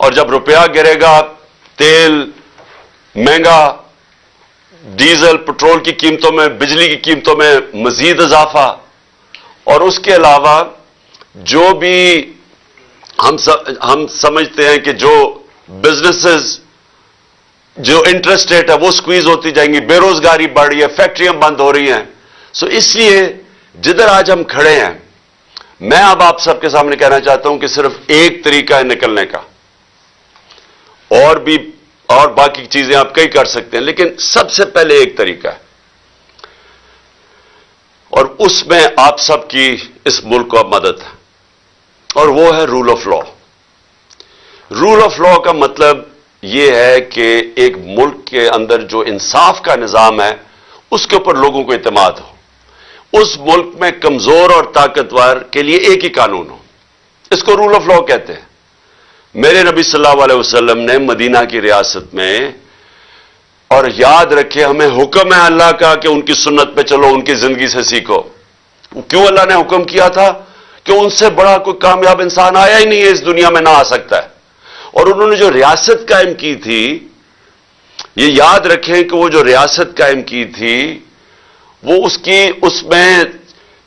اور جب روپیہ گرے گا، تیل مہنگا، ڈیزل پٹرول کی قیمتوں میں، بجلی کی قیمتوں میں مزید اضافہ، اور اس کے علاوہ جو بھی ہم سمجھتے ہیں کہ جو بزنسز جو انٹرسٹ ریٹ ہے وہ سکویز ہوتی جائیں گی، بے روزگاری بڑھ رہی ہے، فیکٹریاں بند ہو رہی ہیں. سو اس لیے جدھر آج ہم کھڑے ہیں، میں اب آپ سب کے سامنے کہنا چاہتا ہوں کہ صرف ایک طریقہ ہے نکلنے کا، اور باقی چیزیں آپ کئی کر سکتے ہیں، لیکن سب سے پہلے ایک طریقہ ہے، اور اس میں آپ سب کی اس ملک کو اب مدد ہے، اور وہ ہے rule of law. Rule of law کا مطلب یہ ہے کہ ایک ملک کے اندر جو انصاف کا نظام ہے اس کے اوپر لوگوں کو اعتماد ہو. اس ملک میں کمزور اور طاقتور کے لیے ایک ہی قانون ہو. اس کو رول آف لا کہتے ہیں. میرے نبی صلی اللہ علیہ وسلم نے مدینہ کی ریاست میں، اور یاد رکھے ہمیں حکم ہے اللہ کا کہ ان کی سنت پہ چلو، ان کی زندگی سے سیکھو. کیوں اللہ نے حکم کیا تھا؟ کہ ان سے بڑا کوئی کامیاب انسان آیا ہی نہیں ہے اس دنیا میں، نہ آ سکتا ہے. اور انہوں نے جو ریاست قائم کی تھی، یہ یاد رکھیں کہ وہ جو ریاست قائم کی تھی وہ اس میں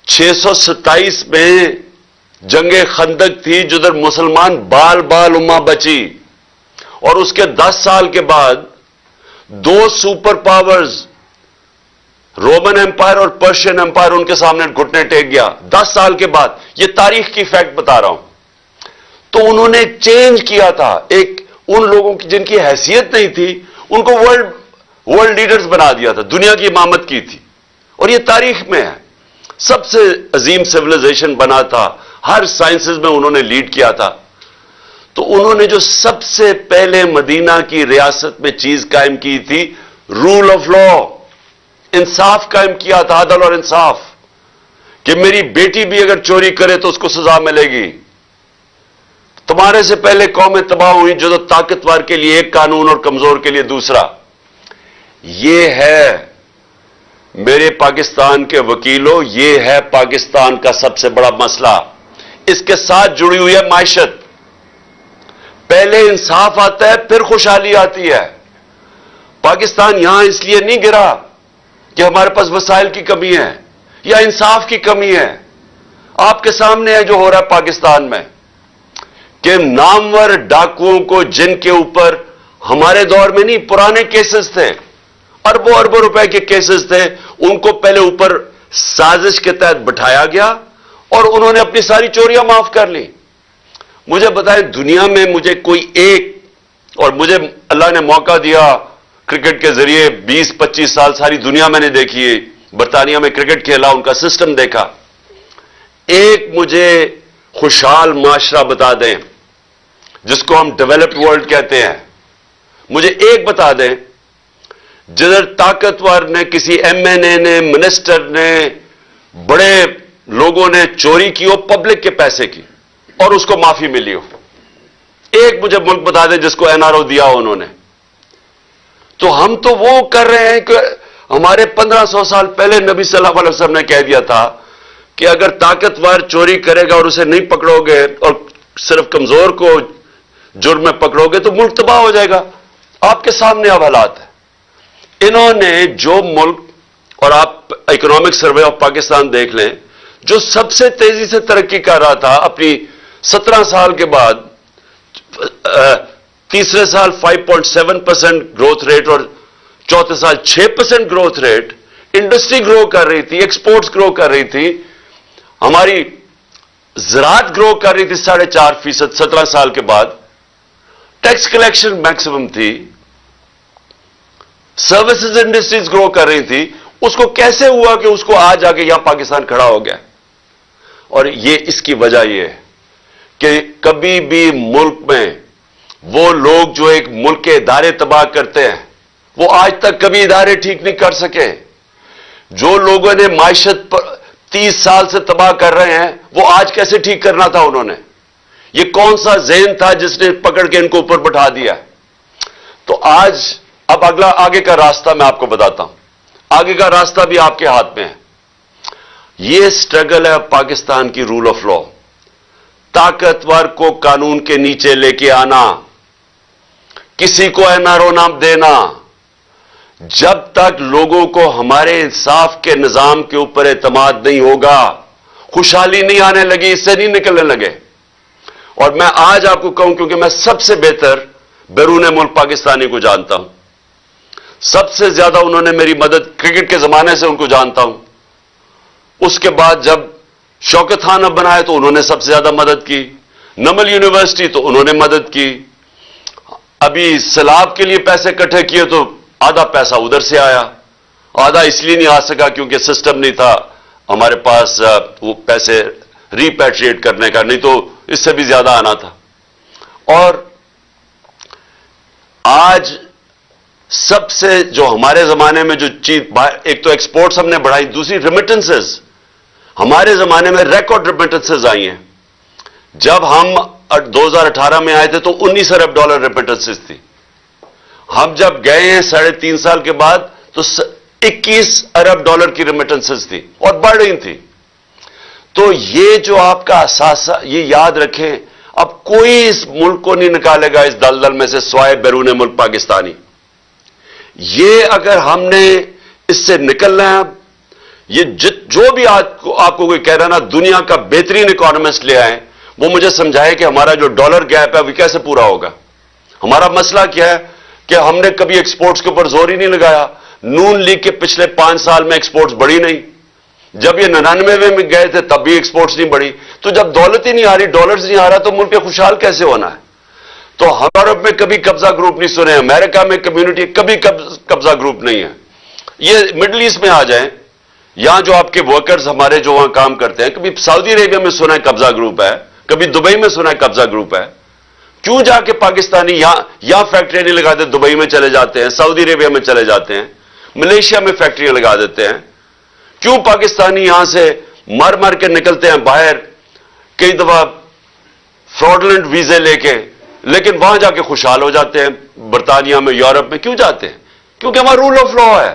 627 میں جنگ خندق تھی، جدھر مسلمان بال بال امہ بچی، اور اس کے 10 سال کے بعد دو سپر پاورز رومن امپائر اور پرشین امپائر ان کے سامنے گھٹنے ٹیک گیا. 10 سال کے بعد، یہ تاریخ کی فیکٹ بتا رہا ہوں. تو انہوں نے چینج کیا تھا. ایک ان لوگوں کی جن کی حیثیت نہیں تھی ان کو ورلڈ لیڈرز بنا دیا تھا، دنیا کی امامت کی تھی. اور یہ تاریخ میں ہے. سب سے عظیم سیولائزیشن بنا تھا، ہر سائنسز میں انہوں نے لیڈ کیا تھا. تو انہوں نے جو سب سے پہلے مدینہ کی ریاست میں چیز قائم کی تھی، رول آف لا، انصاف قائم کیا تھا، عدل اور انصاف، کہ میری بیٹی بھی اگر چوری کرے تو اس کو سزا ملے گی. تمہارے سے پہلے قومیں تباہ ہوئی جو طاقتور کے لیے ایک قانون اور کمزور کے لیے دوسرا. یہ ہے میرے پاکستان کے وکیلوں، یہ ہے پاکستان کا سب سے بڑا مسئلہ. اس کے ساتھ جڑی ہوئی ہے معیشت. پہلے انصاف آتا ہے پھر خوشحالی آتی ہے. پاکستان یہاں اس لیے نہیں گرا کہ ہمارے پاس وسائل کی کمی ہے یا انصاف کی کمی ہے. آپ کے سامنے ہے جو ہو رہا ہے پاکستان میں، کہ نامور ڈاکوؤں کو، جن کے اوپر ہمارے دور میں نہیں، پرانے کیسز تھے، اربوں اربوں روپے کے کیسز تھے، ان کو پہلے اوپر سازش کے تحت بٹھایا گیا اور انہوں نے اپنی ساری چوریاں معاف کر لی. مجھے بتائیں، دنیا میں مجھے کوئی ایک، اور مجھے اللہ نے موقع دیا کرکٹ کے ذریعے 20-25 سال ساری دنیا میں نے دیکھی ہے، برطانیہ میں کرکٹ کھیلا، ان کا سسٹم دیکھا. ایک مجھے خوشحال معاشرہ بتا دیں جس کو ہم ڈیولپڈ ورلڈ کہتے ہیں. مجھے ایک بتا دیں جدھر طاقتور نے، کسی ایم این اے نے، منسٹر نے، بڑے لوگوں نے چوری کی ہو پبلک کے پیسے کی اور اس کو معافی ملی ہو. ایک مجھے ملک بتا دیں جس کو این آر او دیا ہو انہوں نے. تو ہم تو وہ کر رہے ہیں کہ ہمارے 1500 سال پہلے نبی صلی اللہ علیہ وسلم نے کہہ دیا تھا کہ اگر طاقتور چوری کرے گا اور اسے نہیں پکڑو گے اور صرف کمزور کو جرم میں پکڑو گے تو ملک تباہ ہو جائے گا. آپ کے سامنے اب حالات ہے. انہوں نے جو ملک، اور آپ اکنامک سروے آف پاکستان دیکھ لیں، جو سب سے تیزی سے ترقی کر رہا تھا اپنی 17 سال کے بعد، تیسرے سال 5.7% گروتھ ریٹ اور چوتھے سال 6% گروتھ ریٹ، انڈسٹری گرو کر رہی تھی، ایکسپورٹس گرو کر رہی تھی، ہماری زراعت گرو کر رہی تھی 4.5%. 17 سال کے بعد ٹیکس کلیکشن میکسیمم تھی، سروسز انڈسٹریز گرو کر رہی تھی. اس کو کیسے ہوا کہ اس کو آج آ کے یہاں پاکستان کھڑا ہو گیا؟ اور یہ اس کی وجہ یہ ہے کہ کبھی بھی ملک میں وہ لوگ جو ایک ملک کے ادارے تباہ کرتے ہیں، وہ آج تک کبھی ادارے ٹھیک نہیں کر سکے. جو لوگوں نے معیشت پر 30 سال سے تباہ کر رہے ہیں، وہ آج کیسے ٹھیک کرنا تھا انہوں نے؟ یہ کون سا ذہن تھا جس نے پکڑ کے ان کو اوپر بٹھا دیا؟ تو آج اب آگے کا راستہ میں آپ کو بتاتا ہوں. آگے کا راستہ بھی آپ کے ہاتھ میں ہے. یہ سٹرگل ہے پاکستان کی رول آف لا. طاقتور کو قانون کے نیچے لے کے آنا، کسی کو NRO نام دینا. جب تک لوگوں کو ہمارے انصاف کے نظام کے اوپر اعتماد نہیں ہوگا، خوشحالی نہیں آنے لگی، اس سے نہیں نکلنے لگے. اور میں آج آپ کو کہوں، کیونکہ میں سب سے بہتر بیرون ملک پاکستانی کو جانتا ہوں، سب سے زیادہ انہوں نے میری مدد کرکٹ کے زمانے سے ان کو جانتا ہوں. اس کے بعد جب شوکت خان اب بنائے تو انہوں نے سب سے زیادہ مدد کی. نمل یونیورسٹی تو انہوں نے مدد کی. ابھی سیلاب کے لیے پیسے اکٹھے کیے تو آدھا پیسہ ادھر سے آیا، آدھا اس لیے نہیں آ سکا کیونکہ سسٹم نہیں تھا ہمارے پاس وہ پیسے ریپیٹریٹ کرنے کا، نہیں تو اس سے بھی زیادہ آنا تھا. اور آج سب سے جو ہمارے زمانے میں جو چیز، ایک تو ایکسپورٹس ہم نے بڑھائی، دوسری ریمیٹنسز. ہمارے زمانے میں ریکارڈ ریمیٹنسز آئی ہیں. جب ہم 2018 میں آئے تھے تو $19 ارب ریمیٹنسز تھی. ہم جب گئے ہیں 3.5 سال کے بعد تو $21 ارب کی ریمیٹنسز تھی اور بڑھ رہی تھی. تو یہ جو آپ کا اثاثہ، یہ یاد رکھیں، اب کوئی اس ملک کو نہیں نکالے گا اس دلدل میں سے سوائے بیرون ملک پاکستانی. یہ اگر ہم نے اس سے نکلنا ہے، یہ جو بھی آپ کو کوئی کہہ رہا نا دنیا کا بہترین اکانومسٹ لے آئیں، وہ مجھے سمجھائے کہ ہمارا جو ڈالر گیپ ہے وہ کیسے پورا ہوگا. ہمارا مسئلہ کیا ہے کہ ہم نے کبھی ایکسپورٹس کے اوپر زور ہی نہیں لگایا. نون لیگ کے پچھلے 5 سال میں ایکسپورٹس بڑھی نہیں. جب یہ 99 میں گئے تھے تب بھی ایکسپورٹس نہیں بڑھی. تو جب دولت ہی نہیں آ رہی، ڈالرز نہیں آ رہا، تو ملک خوشحال کیسے ہونا ہے؟ تو ہم یورپ میں کبھی قبضہ گروپ نہیں سنے، امریکہ میں کمیونٹی کبھی قبضہ گروپ نہیں ہے. یہ مڈل ایسٹ میں آ جائیں، یہاں جو آپ کے ورکرز ہمارے جو وہاں کام کرتے ہیں، کبھی سعودی عربیہ میں سنا ہے قبضہ گروپ ہے، کبھی دبئی میں سنا ہے قبضہ گروپ ہے. کیوں جا کے پاکستانی یہاں فیکٹریاں نہیں لگاتے، دبئی میں چلے جاتے ہیں، سعودی عربیہ میں چلے جاتے ہیں، ملیشیا میں فیکٹریاں لگا دیتے ہیں؟ کیوں پاکستانی یہاں سے مر کے نکلتے ہیں باہر کئی دفعہ فراڈلنٹ ویزے لے کے، لیکن وہاں جا کے خوشحال ہو جاتے ہیں؟ برطانیہ میں، یورپ میں کیوں جاتے ہیں؟ کیونکہ ہمارا رول آف لا ہے،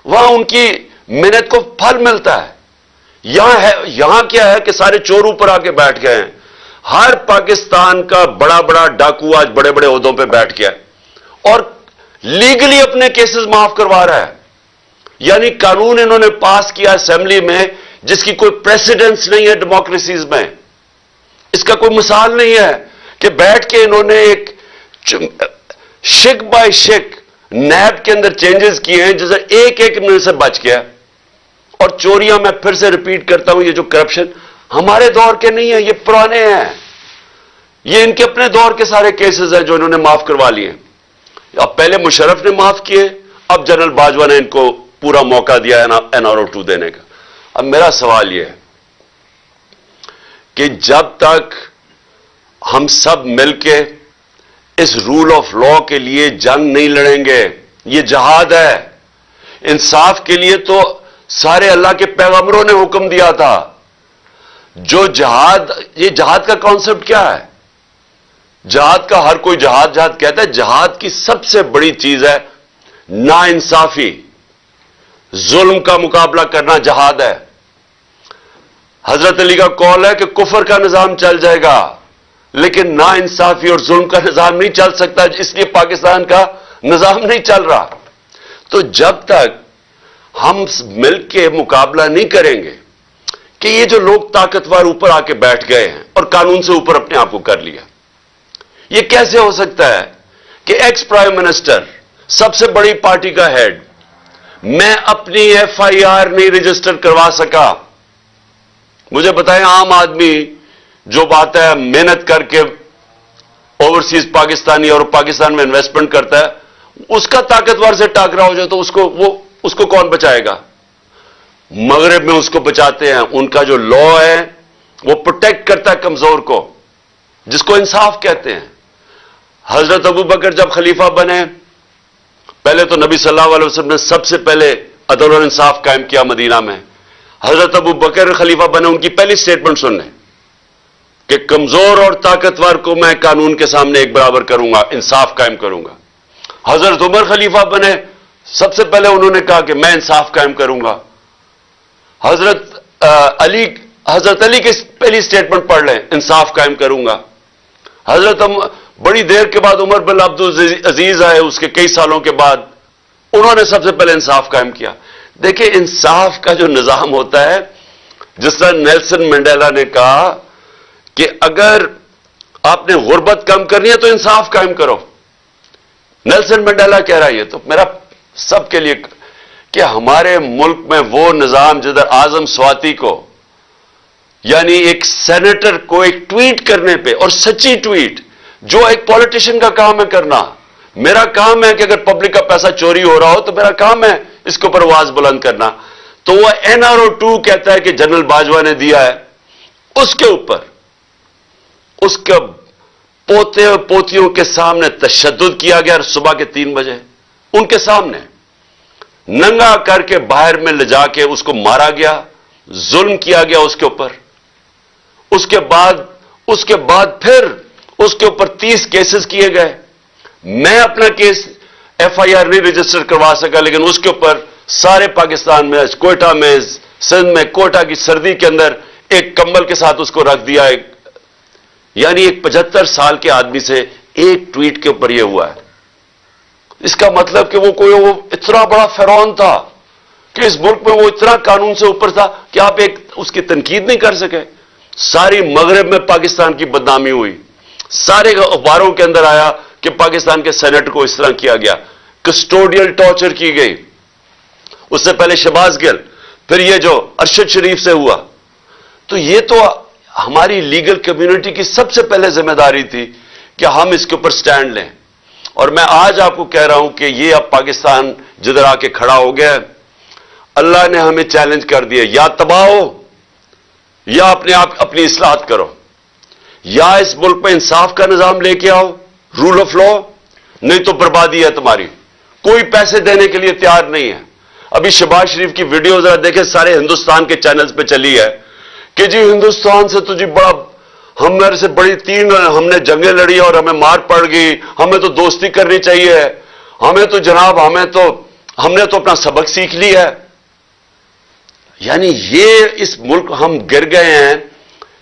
وہاں ان کی محنت کو پھل ملتا ہے. یہاں کیا ہے کہ سارے چور اوپر آ کے بیٹھ گئے ہیں. ہر پاکستان کا بڑا ڈاکو آج بڑے عہدوں پہ بیٹھ گیا ہے اور لیگلی اپنے کیسز معاف کروا رہا ہے. یعنی قانون انہوں نے پاس کیا اسمبلی میں جس کی کوئی پریسیڈنس نہیں ہے ڈیموکریسیز میں. اس کا کوئی مثال نہیں ہے کہ بیٹھ کے انہوں نے ایک شک بائی شک نیب کے اندر چینجز کیے ہیں جیسے ایک میں سے بچ گیا. اور چوریاں، میں پھر سے ریپیٹ کرتا ہوں، یہ جو کرپشن ہمارے دور کے نہیں ہیں، یہ پرانے ہیں. یہ ان کے اپنے دور کے سارے کیسز ہیں جو انہوں نے معاف کروا لیے. اب پہلے مشرف نے معاف کیے، اب جنرل باجوہ نے ان کو پورا موقع دیا ہے NRO 2 دینے کا. اب میرا سوال یہ ہے کہ جب تک ہم سب مل کے اس رول آف لا کے لیے جنگ نہیں لڑیں گے، یہ جہاد ہے. انصاف کے لیے تو سارے اللہ کے پیغمبروں نے حکم دیا تھا. جو جہاد، یہ جہاد کا کانسیپٹ کیا ہے؟ جہاد کا ہر کوئی جہاد کہتا ہے. جہاد کی سب سے بڑی چیز ہے نا انصافی، ظلم کا مقابلہ کرنا جہاد ہے. حضرت علی کا قول ہے کہ کفر کا نظام چل جائے گا لیکن نا انصافی اور ظلم کا نظام نہیں چل سکتا، اس لیے پاکستان کا نظام نہیں چل رہا. تو جب تک ہم مل کے مقابلہ نہیں کریں گے کہ یہ جو لوگ طاقتور اوپر آ کے بیٹھ گئے ہیں اور قانون سے اوپر اپنے آپ کو کر لیا، یہ کیسے ہو سکتا ہے کہ ایکس پرائم منسٹر، سب سے بڑی پارٹی کا ہیڈ، میں اپنی FIR نہیں رجسٹر کروا سکا؟ مجھے بتائیں، عام آدمی جو بات ہے محنت کر کے اوورسیز پاکستانی اور پاکستان میں انویسٹمنٹ کرتا ہے، اس کا طاقتور سے ٹاکرا ہو جائے تو اس کو کون بچائے گا؟ مغرب میں اس کو بچاتے ہیں. ان کا جو لا ہے وہ پروٹیکٹ کرتا ہے کمزور کو، جس کو انصاف کہتے ہیں. حضرت ابو بکر جب خلیفہ بنے، پہلے تو نبی صلی اللہ علیہ وسلم نے سب سے پہلے عدل اور انصاف قائم کیا مدینہ میں. حضرت ابو بکر خلیفہ بنے، ان کی پہلی سٹیٹمنٹ سن لیں کہ کمزور اور طاقتور کو میں قانون کے سامنے ایک برابر کروں گا، انصاف قائم کروں گا. حضرت عمر خلیفہ بنے، سب سے پہلے انہوں نے کہا کہ میں انصاف قائم کروں گا. حضرت علی کی پہلی سٹیٹمنٹ پڑھ لیں، انصاف قائم کروں گا. حضرت بڑی دیر کے بعد عمر بن عبد العزیز آئے، اس کے کئی سالوں کے بعد انہوں نے سب سے پہلے انصاف قائم کیا۔ دیکھیں انصاف کا جو نظام ہوتا ہے، جس طرح نیلسن منڈیلا نے کہا کہ اگر آپ نے غربت کم کرنی ہے تو انصاف قائم کرو، نیلسن منڈیلا کہہ رہا ہے۔ یہ تو میرا سب کے لیے کہ ہمارے ملک میں وہ نظام جدھر اعظم سواتی کو، یعنی ایک سینیٹر کو ایک ٹویٹ کرنے پہ، اور سچی ٹویٹ جو ایک پولیٹیشین کا کام ہے کرنا، میرا کام ہے کہ اگر پبلک کا پیسہ چوری ہو رہا ہو تو میرا کام ہے اس کے اوپر آواز بلند کرنا، تو وہ NRO2 کہتا ہے کہ جنرل باجوہ نے دیا ہے، اس کے اوپر اس کے پوتے اور پوتیوں کے سامنے تشدد کیا گیا، صبح کے 3 بجے ان کے سامنے ننگا کر کے باہر میں لے جا کے اس کو مارا گیا، ظلم کیا گیا اس کے اوپر۔ اس کے بعد پھر اس کے اوپر 30 کیسز کیے گئے۔ میں اپنا کیس FIR نہیں رجسٹر کروا سکا، لیکن اس کے اوپر سارے پاکستان میں، کوئٹہ میں، سندھ میں، کوئٹہ کی سردی کے اندر ایک کمبل کے ساتھ اس کو رکھ دیا۔ یعنی ایک 75 سال کے آدمی سے ایک ٹویٹ کے اوپر یہ ہوا ہے۔ اس کا مطلب کہ وہ اتنا بڑا فرعون تھا کہ اس ملک میں وہ اتنا قانون سے اوپر تھا کہ آپ اس کی تنقید نہیں کر سکے۔ ساری مغرب میں پاکستان کی بدنامی ہوئی، سارے اخباروں کے اندر آیا کہ پاکستان کے سینٹ کو اس طرح کیا گیا، کسٹوڈیل ٹارچر کی گئی۔ اس سے پہلے شہباز گل، پھر یہ جو ارشد شریف سے ہوا۔ تو یہ تو ہماری لیگل کمیونٹی کی سب سے پہلے ذمہ داری تھی کہ ہم اس کے اوپر سٹینڈ لیں۔ اور میں آج آپ کو کہہ رہا ہوں کہ یہ اب پاکستان جدھر آ کے کھڑا ہو گیا ہے، اللہ نے ہمیں چیلنج کر دیا، یا تباہ ہو یا اپنی اصلاحات کرو، یا اس ملک میں انصاف کا نظام لے کے آؤ، رول آف لا، نہیں تو بربادی ہے تمہاری۔ کوئی پیسے دینے کے لیے تیار نہیں ہے۔ ابھی شہباز شریف کی ویڈیو ذرا دیکھیں، سارے ہندوستان کے چینلز پہ چلی ہے کہ جی ہندوستان سے تو جی بڑا، ہمارے سے بڑی 3 ہم نے جنگیں لڑی اور ہمیں مار پڑ گئی، ہمیں تو دوستی کرنی چاہیے، ہمیں تو جناب ہم نے تو اپنا سبق سیکھ لی ہے۔ یعنی یہ اس ملک ہم گر گئے ہیں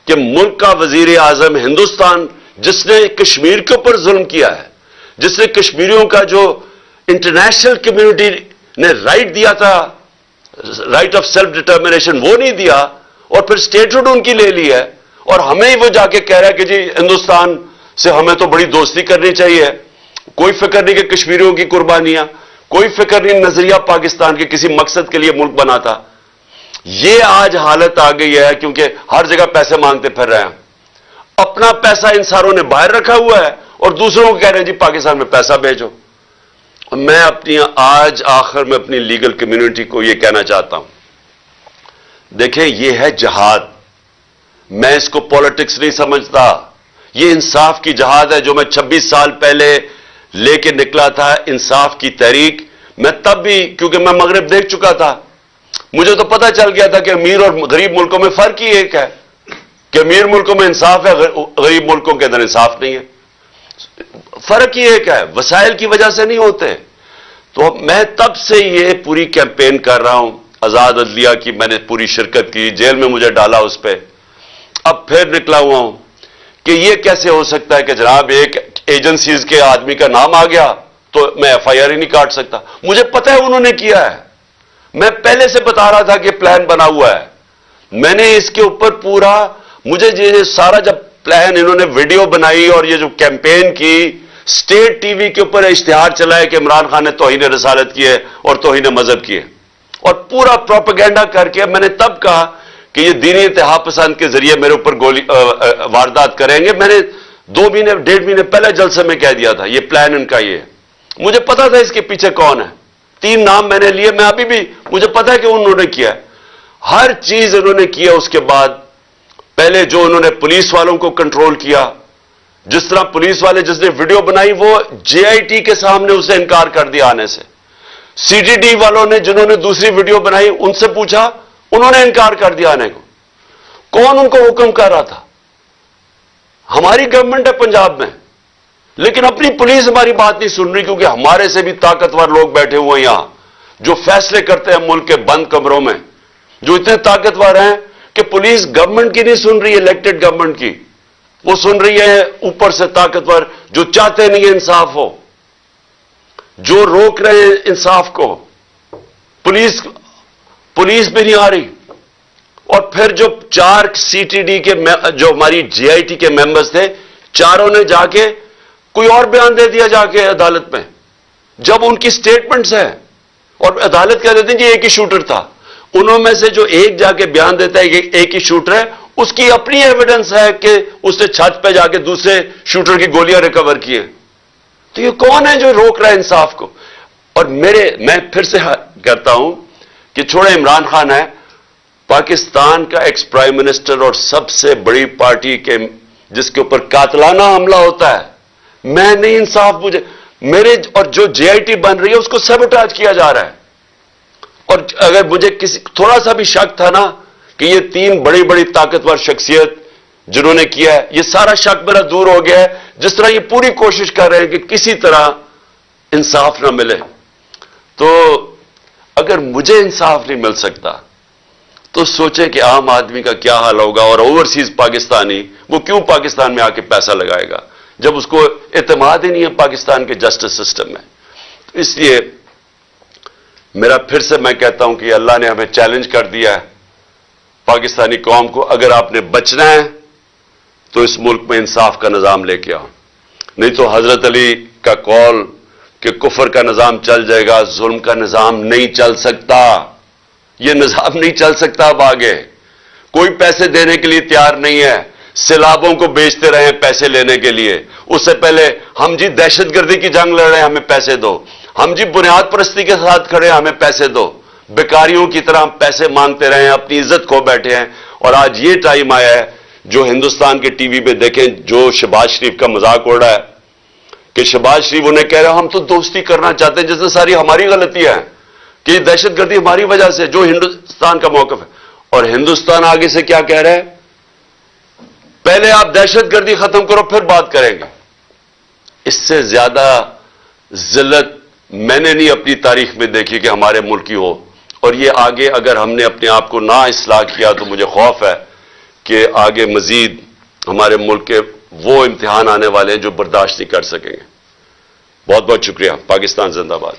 کہ ملک کا وزیر اعظم ہندوستان، جس نے کشمیر کے اوپر ظلم کیا ہے، جس نے کشمیریوں کا جو انٹرنیشنل کمیونٹی نے رائٹ دیا تھا، رائٹ آف سیلف ڈٹرمنیشن، وہ نہیں دیا، اور پھر اسٹیٹہڈ ان کی لے لی ہے، اور ہمیں ہی وہ جا کے کہہ رہا ہے کہ جی ہندوستان سے ہمیں تو بڑی دوستی کرنی چاہیے۔ کوئی فکر نہیں کہ کشمیریوں کی قربانیاں، کوئی فکر نہیں نظریہ پاکستان کے کسی مقصد کے لیے ملک بنا تھا۔ یہ آج حالت آ گئی ہے کیونکہ ہر جگہ پیسے مانگتے پھر رہے ہیں۔ اپنا پیسہ ان ساروں نے باہر رکھا ہوا ہے اور دوسروں کو کہہ رہے ہیں جی پاکستان میں پیسہ بھیجو۔ میں آج آخر میں اپنی لیگل کمیونٹی کو یہ کہنا چاہتا ہوں، دیکھیں یہ ہے جہاد، میں اس کو پولیٹکس نہیں سمجھتا، یہ انصاف کی جہاد ہے جو میں 26 سال پہلے لے کے نکلا تھا، انصاف کی تحریک۔ میں تب بھی، کیونکہ میں مغرب دیکھ چکا تھا، مجھے تو پتہ چل گیا تھا کہ امیر اور غریب ملکوں میں فرق ہی ایک ہے، کہ امیر ملکوں میں انصاف ہے، غریب ملکوں کے اندر انصاف نہیں ہے۔ فرق ہی ایک ہے، وسائل کی وجہ سے نہیں ہوتے۔ تو میں تب سے یہ پوری کیمپین کر رہا ہوں، آزاد عدلیہ کی میں نے پوری شرکت کی، جیل میں مجھے ڈالا اس پہ، اب پھر نکلا ہوا ہوں کہ یہ کیسے ہو سکتا ہے کہ جناب ایک ایجنسیز کے آدمی کا نام آ گیا تو میں FIR ہی نہیں کاٹ سکتا۔ مجھے پتہ ہے انہوں نے کیا ہے، میں پہلے سے بتا رہا تھا کہ پلان بنا ہوا ہے، میں نے اس کے اوپر پورا، مجھے یہ سارا جب پلان انہوں نے ویڈیو بنائی اور یہ جو کیمپین کی، اسٹیٹ ٹی وی کے اوپر اشتہار چلائے کہ عمران خان نے توہین رسالت کی ہے اور توہین مذہب کی ہے، اور پورا پروپیگنڈا کر کے میں نے تب کہا کہ یہ دینی انتہا پسند کے ذریعے میرے اوپر واردات کریں گے۔ میں نے 2 مہینے 1.5 مہینے پہلے جلسے میں کہہ دیا تھا یہ پلان ان کا یہ ہے۔ مجھے پتا تھا اس کے پیچھے کون ہے، 3 نام میں نے لیے، میں ابھی بھی مجھے پتا ہے کہ انہوں نے کیا ہے، ہر چیز انہوں نے کیا۔ اس کے بعد پہلے جو انہوں نے پولیس والوں کو کنٹرول کیا، جس طرح پولیس والے جس نے ویڈیو بنائی وہ JIT کے سامنے اسے انکار کر دیا آنے سے، CTD والوں نے جنہوں نے دوسری ویڈیو بنائی ان سے پوچھا، انہوں نے انکار کر دیا آنے کو۔ کون ان کو حکم کر رہا تھا؟ ہماری گورنمنٹ ہے پنجاب میں، لیکن اپنی پولیس ہماری بات نہیں سن رہی، کیونکہ ہمارے سے بھی طاقتور لوگ بیٹھے ہوئے ہیں یہاں جو فیصلے کرتے ہیں ملک کے بند کمروں میں، جو اتنے طاقتور ہیں کہ پولیس گورنمنٹ کی نہیں سن رہی، الیکٹڈ گورنمنٹ کی، وہ سن رہی ہے اوپر سے طاقتور جو چاہتے نہیں انصاف ہو، جو روک رہے ہیں انصاف کو، پولیس بھی نہیں آ رہی، اور پھر جو 4 CTD کے جو ہماری GIT کے ممبرز تھے، چاروں نے جا کے کوئی اور بیان دے دیا جا کے عدالت میں، جب ان کی سٹیٹمنٹس ہیں اور عدالت کہہ دیتے ہیں کہ ایک ہی شوٹر تھا۔ انہوں میں سے جو ایک جا کے بیان دیتا ہے کہ ایک ہی شوٹر ہے، اس کی اپنی ایویڈنس ہے کہ اس نے چھت پہ جا کے دوسرے شوٹر کی گولیاں ریکور کی ہیں۔ تو یہ کون ہے جو روک رہا ہے انصاف کو؟ اور میں پھر سے کہتا ہوں کہ چھوڑے عمران خان ہے، پاکستان کا ایکس پرائم منسٹر اور سب سے بڑی پارٹی کے جس کے اوپر قاتلانہ حملہ ہوتا ہے، میں نہیں انصاف مجھے میرے اور جو GIT بن رہی ہے اس کو سیبوٹاج کیا جا رہا ہے۔ اور اگر مجھے تھوڑا سا بھی شک تھا نا کہ یہ 3 بڑی بڑی طاقتور شخصیت جنہوں نے کیا ہے، یہ سارا شک میرا دور ہو گیا ہے، جس طرح یہ پوری کوشش کر رہے ہیں کہ کسی طرح انصاف نہ ملے۔ تو اگر مجھے انصاف نہیں مل سکتا تو سوچیں کہ عام آدمی کا کیا حال ہوگا، اور اوورسیز پاکستانی وہ کیوں پاکستان میں آ کے پیسہ لگائے گا جب اس کو اعتماد ہی نہیں ہے پاکستان کے جسٹس سسٹم میں۔ تو اس لیے میرا پھر سے میں کہتا ہوں کہ اللہ نے ہمیں چیلنج کر دیا ہے پاکستانی قوم کو، اگر آپ نے بچنا ہے تو اس ملک میں انصاف کا نظام لے کے آؤ، نہیں تو حضرت علی کا قول کہ کفر کا نظام چل جائے گا، ظلم کا نظام نہیں چل سکتا، یہ نظام نہیں چل سکتا۔ اب آگے کوئی پیسے دینے کے لیے تیار نہیں ہے، سیلابوں کو بیچتے رہے ہیں پیسے لینے کے لیے، اس سے پہلے ہم جی دہشت گردی کی جنگ لڑ رہے ہیں ہمیں پیسے دو، ہم جی بنیاد پرستی کے ساتھ کھڑے ہیں ہمیں پیسے دو، بیکاریوں کی طرح ہم پیسے مانگتے رہے ہیں، اپنی عزت کھو بیٹھے ہیں۔ اور آج یہ ٹائم آیا ہے جو ہندوستان کے ٹی وی پہ دیکھیں جو شہباز شریف کا مذاق اڑ رہا ہے کہ شہباز شریف انہیں کہہ رہے ہیں ہم تو دوستی کرنا چاہتے ہیں، جس میں ساری ہماری غلطیاں ہیں کہ یہ دہشت گردی ہماری وجہ سے، جو ہندوستان کا موقف ہے۔ اور ہندوستان آگے سے کیا کہہ رہا ہے؟ پہلے آپ دہشت گردی ختم کرو پھر بات کریں گے۔ اس سے زیادہ ذلت میں نے نہیں اپنی تاریخ میں دیکھی کہ ہمارے ملک کی ہو، اور یہ آگے اگر ہم نے اپنے آپ کو نہ اصلاح کیا تو مجھے خوف ہے کہ آگے مزید ہمارے ملک کے وہ امتحان آنے والے ہیں جو برداشت نہیں کر سکیں گے۔ بہت بہت شکریہ۔ پاکستان زندہ باد۔